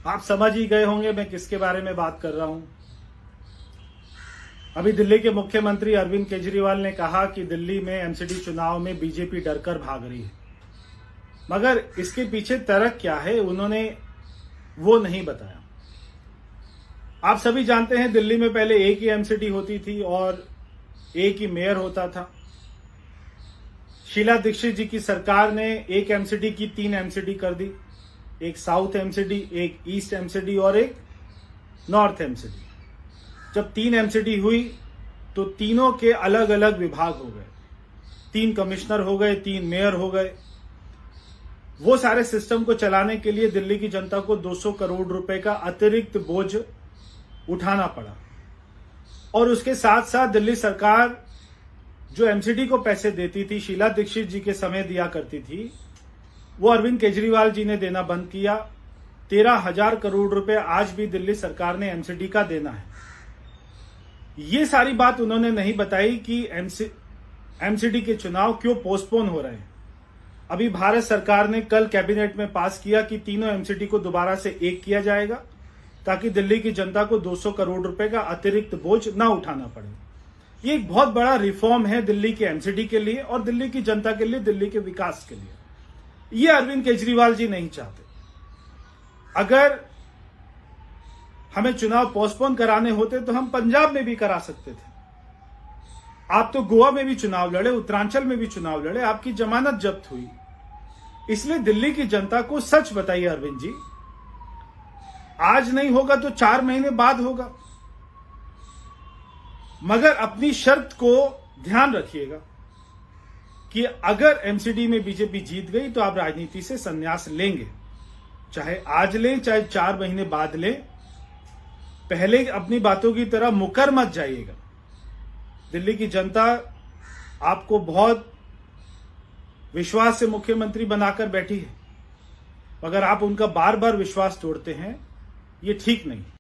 आप समझ ही गए होंगे मैं किसके बारे में बात कर रहा हूं। अभी दिल्ली के मुख्यमंत्री अरविंद केजरीवाल ने कहा कि दिल्ली में एमसीडी चुनाव में बीजेपी डरकर भाग रही है, मगर इसके पीछे तर्क क्या है उन्होंने वो नहीं बताया। आप सभी जानते हैं दिल्ली में पहले एक ही एमसीडी होती थी और एक ही मेयर होता था। शीला दीक्षित जी की सरकार ने एक एमसीडी की 3 एमसीडी कर दी, एक साउथ एमसीडी, एक ईस्ट एमसीडी और एक नॉर्थ एमसीडी। जब 3 एमसीडी हुई तो तीनों के अलग अलग विभाग हो गए, 3 कमिश्नर हो गए, 3 मेयर हो गए। वो सारे सिस्टम को चलाने के लिए दिल्ली की जनता को 200 करोड़ रुपए का अतिरिक्त बोझ उठाना पड़ा। और उसके साथ साथ दिल्ली सरकार जो एमसीडी को पैसे देती थी, शीला दीक्षित जी के समय दिया करती थी, वो अरविंद केजरीवाल जी ने देना बंद किया। 13,000 करोड़ रुपए आज भी दिल्ली सरकार ने एमसीडी का देना है। ये सारी बात उन्होंने नहीं बताई कि एमसीडी के चुनाव क्यों पोस्टपोन हो रहे हैं। अभी भारत सरकार ने कल कैबिनेट में पास किया कि तीनों एमसीडी को दोबारा से एक किया जाएगा ताकि दिल्ली की जनता को 200 करोड़ रुपए का अतिरिक्त बोझ न उठाना पड़े। ये एक बहुत बड़ा रिफॉर्म है दिल्ली के एमसीडी के लिए और दिल्ली की जनता के लिए, दिल्ली के विकास के लिए। ये अरविंद केजरीवाल जी नहीं चाहते। अगर हमें चुनाव पोस्टपोन कराने होते तो हम पंजाब में भी करा सकते थे। आप तो गोवा में भी चुनाव लड़े, उत्तरांचल में भी चुनाव लड़े, आपकी जमानत जब्त हुई। इसलिए दिल्ली की जनता को सच बताइए अरविंद जी, आज नहीं होगा तो 4 महीने बाद होगा, मगर अपनी शर्त को ध्यान रखिएगा कि अगर एमसीडी में बीजेपी जीत गई तो आप राजनीति से संन्यास लेंगे, चाहे आज लें चाहे 4 महीने बाद लें। पहले अपनी बातों की तरह मुकर मत जाइएगा। दिल्ली की जनता आपको बहुत विश्वास से मुख्यमंत्री बनाकर बैठी है, मगर आप उनका बार बार विश्वास तोड़ते हैं, ये ठीक नहीं।